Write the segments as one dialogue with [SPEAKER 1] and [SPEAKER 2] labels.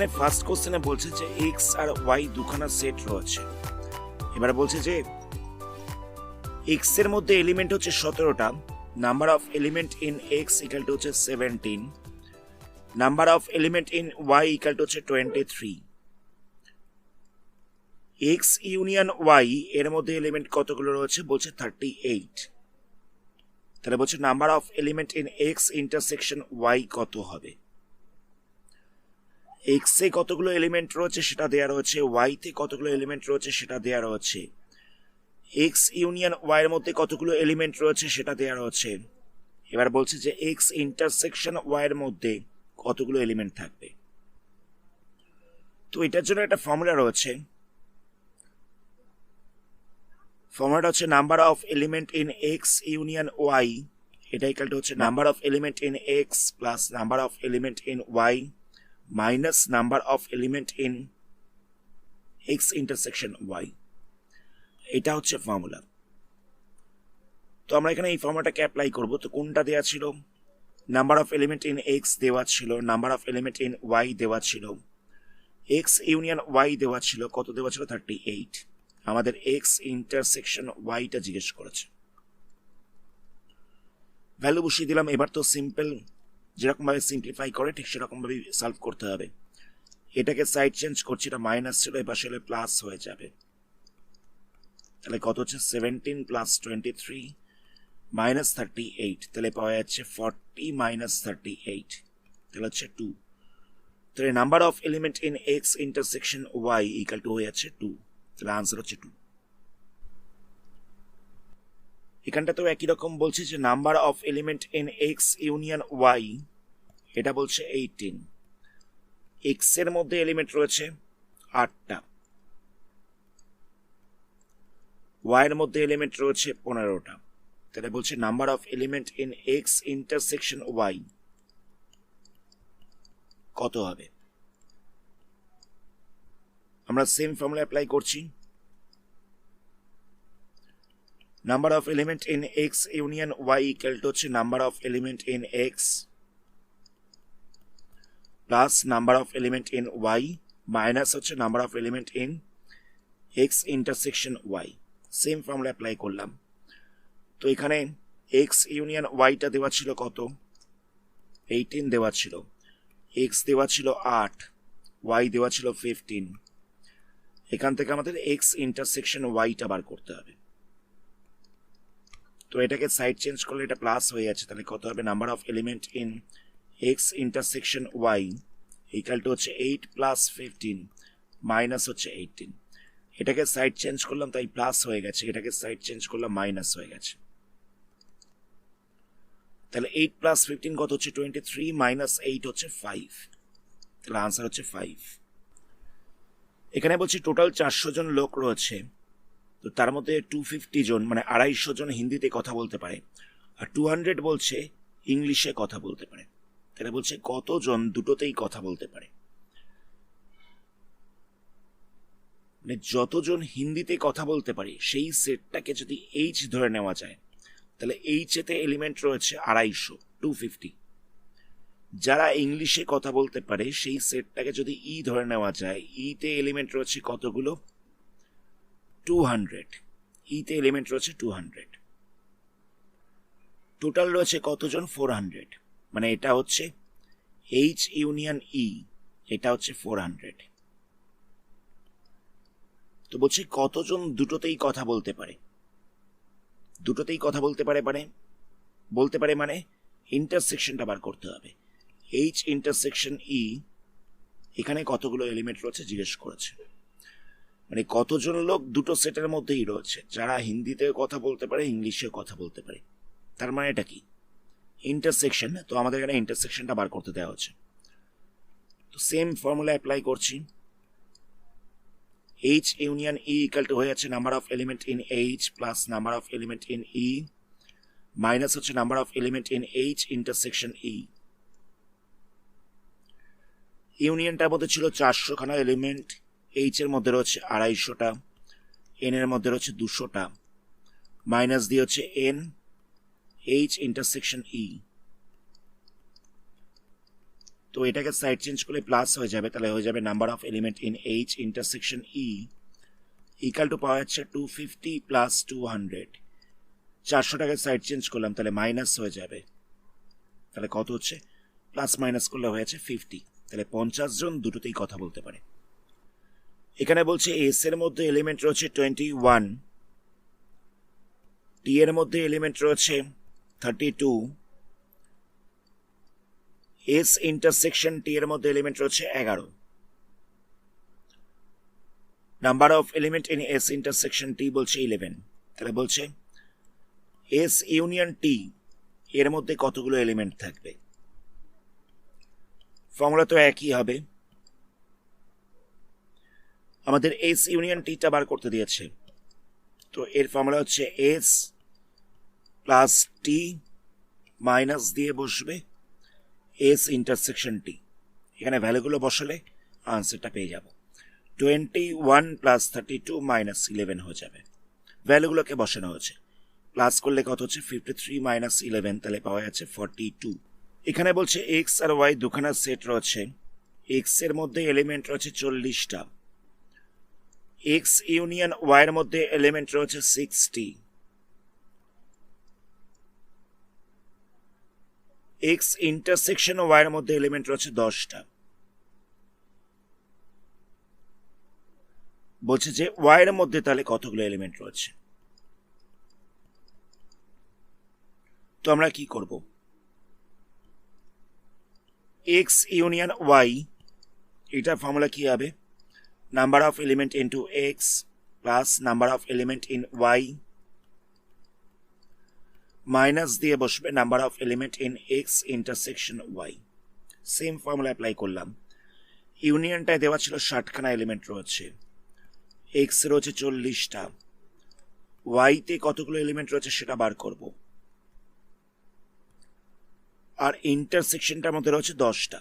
[SPEAKER 1] এখানে ফার্স্ট কোশ্চেনে বলছে যে এক্স আর ওয়াই দুখানা সেট রয়েছে। এবার বলছে যে এক্স এর মধ্যে এলিমেন্ট হচ্ছে 17টা, number of element in X equal to হচ্ছে 17, number of element in Y equal to হচ্ছে 23। এক্স ইউনিয়ন ওয়াই এর মধ্যে এলিমেন্ট কতগুলো রয়েছে বলছে 38। তাহলে বলছে number of element in X intersection Y কত হবে। এক্স এ কতগুলো এলিমেন্ট রয়েছে সেটা দেয়া রয়েছে, ওয়াই তে কতগুলো এলিমেন্ট রয়েছে সেটা দেয়া রয়েছে, এক্স ইউনিয়ন ওয়াই এর মধ্যে কতগুলো এলিমেন্ট রয়েছে সেটা দেয়া রয়েছে। এবার বলছে যে এক্স ইন্টারসেকশন ওয়াই এর মধ্যে কতগুলো এলিমেন্ট থাকবে। তো এটার জন্য একটা ফর্মুলা রয়েছে, ফর্মুলাটা হচ্ছে number of element in X union Y, এটা ইকুয়াল টু হচ্ছে number of element in X plus number of element in Y minus number of element in X intersection Y. এটা হচ্ছে ফর্মুলা। তো আমরা এখানে এই ফর্মুলাটাকে অ্যাপ্লাই করব। তো কোনটা দেওয়া ছিল, number of element in X দেওয়া ছিল, number of element in Y দেওয়া ছিল, এক্স ইউনিয়ন ওয়াই দেওয়া ছিল, কত দেওয়া ছিল 38। আমাদের এক্স ইন্টারসেকশন ওয়াইটা জিজ্ঞেস করেছে, ভ্যালু বসিয়ে দিলাম। এবার তো সিম্পল যেরকম ভাবে সিম্পলিফাই করে ঠিক সেরকম ভাবে সলভ করতে হবে। এটাকে সাইড চেঞ্জ করছি, এটা মাইনাস ছিল এবার আসলে প্লাস হয়ে যাবে। তাহলে কত হচ্ছে 17 প্লাস 23 মাইনাস 38, তাহলে পাওয়া যাচ্ছে 40 মাইনাস 38, তাহলে হচ্ছে 2। তাহলে number of element in X intersection Y equal to হয়ে যাচ্ছে 2, তাহলে আনসার হচ্ছে 2। এখানটা তো একই রকম বলছে যে number of element in X union Y, এটা বলছে 18। এক্স এর মধ্যে এলিমেন্ট রয়েছে 8টা, ওয়াই এর মধ্যে এলিমেন্ট রয়েছে 15টা, তাহলে বলছে number of element in X intersection Y কত হবে। আমরা সেম ফর্মুলা অ্যাপ্লাই করছি, number of element in X union Y equal to হচ্ছে number of element in X plus number of element in Y minus হচ্ছে number of element in X intersection Y. Same formula apply করলাম। তো এখানে x union ওয়াইটা দেওয়া ছিল কত, 18 দেওয়া ছিল, এক্স দেওয়া ছিল 8, ওয়াই দেওয়া ছিল 15। এখান থেকে আমাদের এক্স ইন্টারসেকশন ওয়াইটা বার করতে হবে। তো এটাকে সাইড চেঞ্জ করলে এটা প্লাস হয়ে যাচ্ছে, তাহলে কত হবে, number of element in X intersection Y equal to হচ্ছে 8 প্লাস 15 মাইনাস হচ্ছে 18। এটাকে সাইড চেঞ্জ করলাম তাই প্লাস হয়ে গেছে, এটাকে সাইড চেঞ্জ করলাম মাইনাস হয়ে গেছে। তাহলে 8 প্লাস 15 কত হচ্ছে 23 মাইনাস 8 হচ্ছে 5, তাহলে আনসার হচ্ছে 5। এখানে বলছি টোটাল 400 জন লোক রয়েছে, তো তার মধ্যে 250 জন মানে 250 জন হিন্দিতে কথা বলতে পারে, আর 200 বলছে ইংলিশে কথা বলতে পারে। তাহলে বলছে কতজন দুটোতেই কথা বলতে পারে। মানে যতজন হিন্দিতে কথা বলতে পারে সেই সেটটাকে যদি এইচ ধরে নেওয়া যায়, তাহলে এইচ এতে এলিমেন্ট রয়েছে 250, 250। যারা ইংলিশে কথা বলতে পারে সেই সেটটাকে যদি ই ধরে নেওয়া যায়, ইতে এলিমেন্ট রয়েছে কতগুলো, 200, ইতে এলিমেন্ট রয়েছে 200। টোটাল রয়েছে কতজন, 400। মানে এটা হচ্ছে এইচ ইউনিয়ন ই, এটা হচ্ছে 400। তো বলছে কতজন দুটোতেই কথা বলতে পারে। দুটোতেই কথা বলতে পারে মানে ইন্টারসেকশনটা বার করতে হবে। এইচ ইন্টারসেকশন ই, এখানে কতগুলো এলিমেন্ট রয়েছে জিজ্ঞেস করেছে, মানে কতজন লোক দুটো সেটের মধ্যেই রয়েছে যারা হিন্দিতেও কথা বলতে পারে ইংলিশেও কথা বলতে পারে। তার মানে এটা কি, ইন্টারসেকশন। তো আমাদের এখানে ইন্টারসেকশনটা বার করতে দেওয়া হচ্ছে। তো সেম ফর্মুলা অ্যাপ্লাই করছি, H union E equal to হয়ে যাচ্ছে number of element in H plus number of element in E minus হচ্ছে number of element in H intersection E. ইউনিয়নটার মধ্যে ছিল 400 খানা এলিমেন্ট, এইচ এর মধ্যে রয়েছে 250টা, এন এর মধ্যে রয়েছে 200টা, মাইনাস দিয়ে হচ্ছে এন এইচ ইন্টারসেকশন ই। তো তো এটাকে সাইড চেঞ্জ করলে প্লাস হয়ে যাবে, তাহলে হয়ে যাবে number of element in H intersection E equal to পাওয়া যাচ্ছে 250 প্লাস 200। 400টাকে সাইড চেঞ্জ করলাম, তাহলে মাইনাস হয়ে যাবে, তাহলে কত হচ্ছে, প্লাস মাইনাস করলে হয়েছে 50। তাহলে 50 জন দুটোতেই কথা বলতে পারে। এখানে বলছে এস এর মধ্যে এলিমেন্ট রয়েছে 21, টি এর মধ্যে এলিমেন্ট রয়েছে 32, এস ইন্টারসেকশন টি এর মধ্যে এলিমেন্ট রয়েছে 11। Number of element in S intersection T বলছে 11। তাহলে বলছে এস ইউনিয়ন টি এর মধ্যে কতগুলো এলিমেন্ট থাকবে। ফর্মুলা তো একই হবে, আমাদের এস ইউনিয়ন টিটা বার করতে দিয়েছে, তো এর ফর্মুলা হচ্ছে এস প্লাস টি মাইনাস দিয়ে বসবে এস ইন্টারসেকশন টি। এখানে ভ্যালুগুলো বসালে আনসারটা পেয়ে যাব। 21 প্লাস 32 মাইনাস 11 হয়ে যাবে, ভ্যালুগুলোকে বসানো হয়েছে। প্লাস করলে কত হচ্ছে 53 মাইনাস 11, তাহলে পাওয়া যাচ্ছে 42। এখানে বলছে এক্স আর ওয়াই দুখানা সেট রয়েছে, এক্স এর মধ্যে এলিমেন্ট রয়েছে 40টা, এক্স ইউনিয়ন ওয়াই এর মধ্যে এলিমেন্ট রয়েছে 60, এক্স ইন্টারসেকশন ওয়াই এর মধ্যে এলিমেন্ট রয়েছে 10টা। বলছে যে ওয়াই এর মধ্যে তাহলে কতগুলো এলিমেন্ট রয়েছে। তো আমরা কি করব, এক্স ইউনিয়ন ওয়াই এটার ফর্মুলা কি হবে, number of element into X plus number of element in Y minus দিয়ে বসবে number of element in X intersection Y. Same formula apply করলাম। ইউনিয়নটায় দেওয়া ছিল 60খানা এলিমেন্ট রয়েছে, এক্স রয়েছে 40টা, ওয়াইতে কতগুলো এলিমেন্ট রয়েছে সেটা বার করব, আর ইন্টারসেকশনটার মধ্যে রয়েছে 10টা।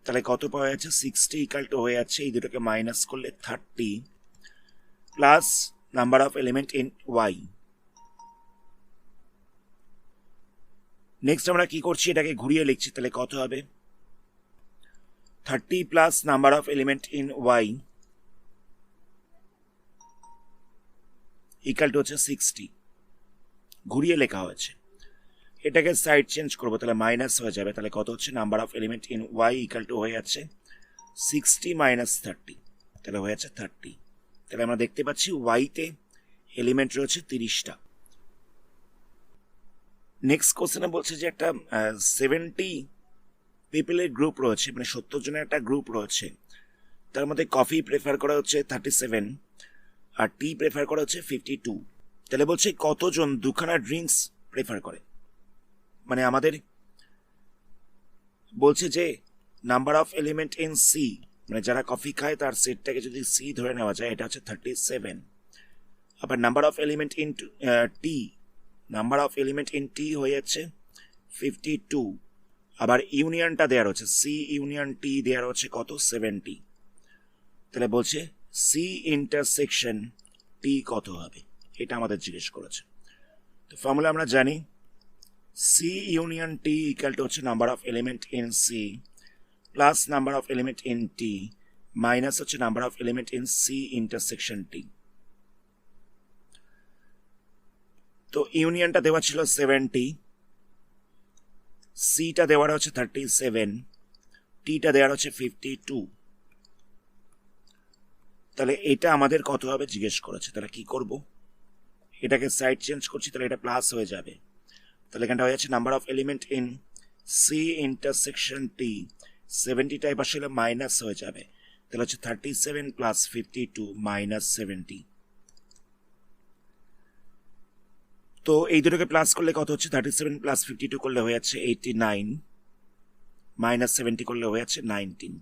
[SPEAKER 1] তাহলে কত পাওয়া যাচ্ছে 60 ইকাল টু হয়ে যাচ্ছে, এই দুটোকে মাইনাস করলে 30 plus number of element in Y. Next আমরা কি করছি, এটাকে ঘুরিয়ে লিখছি, তাহলে কত হবে 30 plus number of element in Y equal to হচ্ছে 60। ঘুরিয়ে লেখা হয়েছে, এটাকে সাইড চেঞ্জ করবো, তাহলে মাইনাস হয়ে যাবে, তাহলে কত হচ্ছে number of element in Y equal to হয়ে যাচ্ছে 60 মাইনাস 30, তাহলে হয়ে যাচ্ছে 30। তাহলে আমরা দেখতে পাচ্ছি ওয়াইতে এলিমেন্ট রয়েছে 30টা। নেক্সট কোশ্চেনে বলছে যে একটা 70 পিপলের গ্রুপ রয়েছে, মানে 70 জনের একটা গ্রুপ রয়েছে, তার মধ্যে কফি প্রেফার করা হচ্ছে 37 আর টি প্রেফার করা হচ্ছে 52। তাহলে বলছে কতজন দুখানা ড্রিঙ্কস প্রেফার করে, মানে আমাদের বলছে যে number of element in C, মানে যারা কফি খায় তার সেটটাকে যদি সি ধরে নেওয়া যায়, এটা হচ্ছে 37। আবার number of element in T, number of element in T হয়ে যাচ্ছে 52। আবার ইউনিয়নটা দেওয়া রয়েছে, সি ইউনিয়ন টি দেওয়া রয়েছে কত 70। তাহলে বলছে সি ইন্টারসেকশন টি কত হবে, এটা আমাদের জিজ্ঞেস করেছে। তো ফর্মুলা আমরা জানি, C union T equal to হচ্ছে number of element in C plus number of element in T minus হচ্ছে number of element in C intersection T. তো ইউনিয়নটা দেওয়া ছিল 70, সিটা দেওয়ার হচ্ছে 37, টিটা দেওয়ার হচ্ছে 52। তাহলে এটা আমাদের কত হবে জিজ্ঞেস করেছে, তাহলে কি করব, এটাকে সাইড চেঞ্জ করছি, তাহলে এটা প্লাস হয়ে যাবে, তাহলে এখানটা হয়ে যাচ্ছে number of element in C intersection T 70টা এবার আসলে মাইনাস হয়ে যাবে, তাহলে হচ্ছে 37 প্লাস 52 মাইনাস 70। তো এই দুটোকে প্লাস করলে কত হচ্ছে 37 প্লাস 52 করলে হয়ে যাচ্ছে 89 মাইনাস 70 করলে হয়ে যাচ্ছে 19।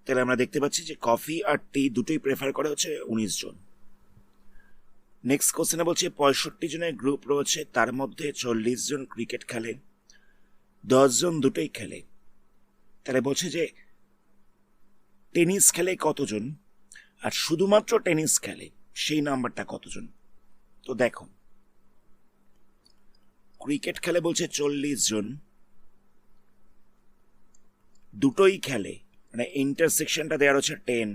[SPEAKER 1] তাহলে আমরা দেখতে পাচ্ছি যে কফি আর টি দুটোই প্রেফার করে হচ্ছে 19 জন। নেক্সট কোশ্চেনে বলছে 65 জনের গ্রুপ রয়েছে, তার মধ্যে 40 জন ক্রিকেট খেলে, 10 জন দুটোই খেলে। তাহলে বলছে যে টেনিস খেলে কতজন, আর শুধুমাত্র টেনিস খেলে সেই নাম্বারটা কতজন। তো দেখো ক্রিকেট খেলে বলছে 40 জন, দুটোই খেলে, মানে ইন্টারসেকশনটা দেওয়ার হচ্ছে 10,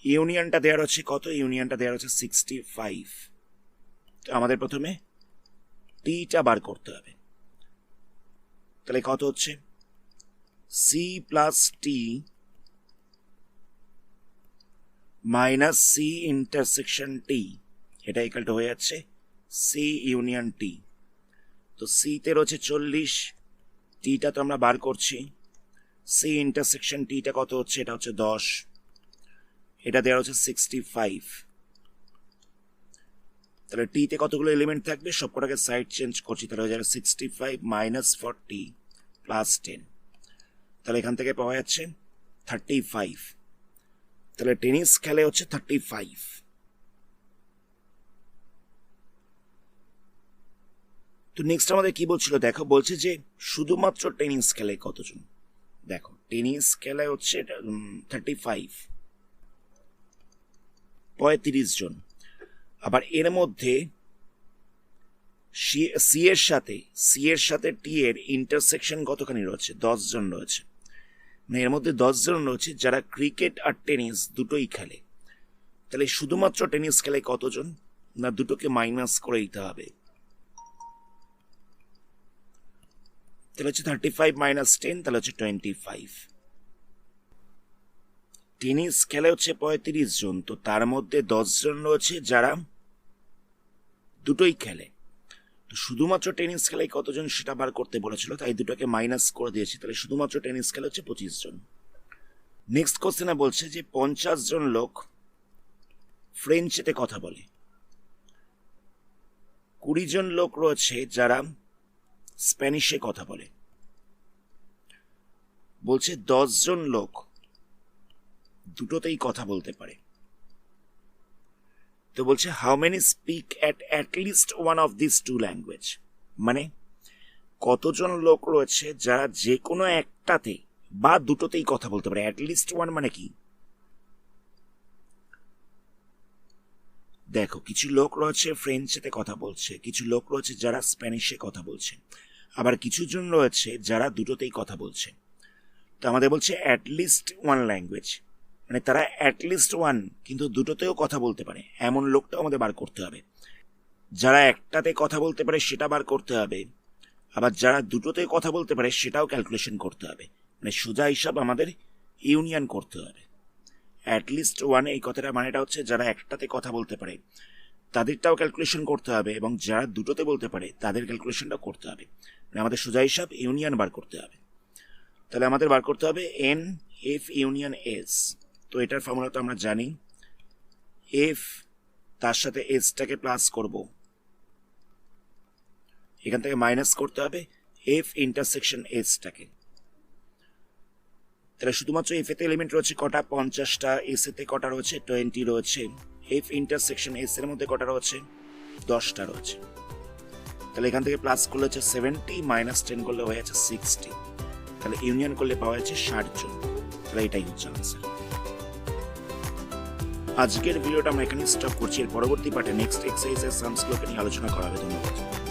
[SPEAKER 1] ইউনিয়নটা দেওয়ার হচ্ছে কত? ইউনিয়নটা দেওয়ার হচ্ছে 65। তো আমাদের প্রথমে টিটা বার করতে হবে। তাহলে কত হচ্ছে? সি প্লাস টি মাইনাস সি ইন্টারসেকশন টি, এটা ইকুয়াল টু হয়ে যাচ্ছে সি ইউনিয়ন টি। তো সিতে রয়েছে 40, টিটা তো আমরা বার করছি, সি ইন্টারসেকশন টিটা কত হচ্ছে? এটা হচ্ছে 10, এটা দেওয়া হচ্ছে 65। তাহলে টিতে কতগুলো এলিমেন্ট থাকবে? সবকটাকে সাইড চেঞ্জ করছি, তাহলে হয়ে যাবে 65 মাইনাস 40 প্লাস 10। তাহলে এখান থেকে পাওয়া যাচ্ছে 35। তাহলে টেনিস খেলে হচ্ছে 35। তো নেক্সট আমাদের কি বলছিল দেখো, বলছে যে শুধুমাত্র টেনিস খেলে কতজন। দেখো টেনিস খেলায় হচ্ছে 35, 35 জন। আবার এর মধ্যে সি এর সাথে টি এর ইন্টারসেকশন কতখানি রয়েছে? 10 জন রয়েছে। মানে এর মধ্যে 10 জন রয়েছে যারা ক্রিকেট আর টেনিস দুটোই খেলে। তাহলে শুধুমাত্র টেনিস খেলে কতজন? না দুটোকে মাইনাস করে দিতে হবে। তাহলে হচ্ছে 35 মাইনাস 10, তাহলে হচ্ছে 25। টেনিস খেলে হচ্ছে 35 জন, তো তার মধ্যে 10 জন রয়েছে যারা দুটোই খেলে। তো শুধুমাত্র টেনিস খেলে কতজন সেটা বার করতে বলেছিল, তাই দুটোকে মাইনাস করে দিয়েছি। তাহলে শুধুমাত্র টেনিস খেলে হচ্ছে 25 জন। নেক্সট কোশ্চেনে বলছে যে 50 জন লোক ফ্রেঞ্চেতে কথা বলে, 20 জন লোক রয়েছে যারা স্প্যানিশে কথা বলে। বলছে 10 জন লোক দুটোতেই কথা বলতে পারে। তো বলছে how many speak at least one of this two language, মানে কতজন লোক রয়েছে যারা যে কোনো একটাতে বা দুটোতেই কথা বলতে পারে। অ্যাট লিস্ট ওয়ান মানে কি? দেখো কিছু লোক রয়েছে ফ্রেঞ্চেতে কথা বলছে, কিছু লোক রয়েছে যারা স্প্যানিশে কথা বলছে, আবার কিছু জন রয়েছে যারা দুটোতেই কথা বলছে। তো আমাদের বলছে অ্যাট লিস্ট ওয়ান ল্যাঙ্গুয়েজ, মানে তারা অ্যাট লিস্ট ওয়ান কিন্তু দুটোতেও কথা বলতে পারে, এমন লোকটাও আমাদের বার করতে হবে। যারা একটাতে কথা বলতে পারে সেটা বার করতে হবে, আবার যারা দুটোতে কথা বলতে পারে সেটাও ক্যালকুলেশন করতে হবে। মানে সোজা হিসাব আমাদের ইউনিয়ন করতে হবে। অ্যাট লিস্ট ওয়ান এই কথাটা মানেটা হচ্ছে যারা একটাতে কথা বলতে পারে তাদেরটাও ক্যালকুলেশন করতে হবে, এবং যারা দুটোতে বলতে পারে তাদের ক্যালকুলেশনটাও করতে হবে। মানে আমাদের সোজা হিসাব ইউনিয়ন বার করতে হবে। তাহলে আমাদের বার করতে হবে এন এফ ইউনিয়ন এস। তো এটার ফর্মুলা তো আমরা জানি, এফ তার সাথে এসটাকে প্লাস করব, এখান থেকে মাইনাস করতে হবে এফ ইন্টারসেকশন এসটাকে। তাহলে শুধুমাত্র এফ এতে এলিমেন্ট রয়েছে কটা? 50টা। এস এতে কটা রয়েছে? 20 রয়েছে। এফ ইন্টারসেকশন এস এর মধ্যে কটা রয়েছে? 10টা রয়েছে। তাহলে এখান থেকে প্লাস করলে হচ্ছে 70, মাইনাস 10 করলে হয়ে যাচ্ছে 60। তাহলে ইউনিয়ন করলে পাওয়া যাচ্ছে 60 জন। তাহলে এটাই হচ্ছে আনসার। আজকের ভিডিওটা আমরা এখানে স্টপ করছি। এর পরবর্তী পার্টে নেক্সট এক্সারসাইজের সামসগুলোকে নিয়ে আলোচনা করা হবে। ধন্যবাদ।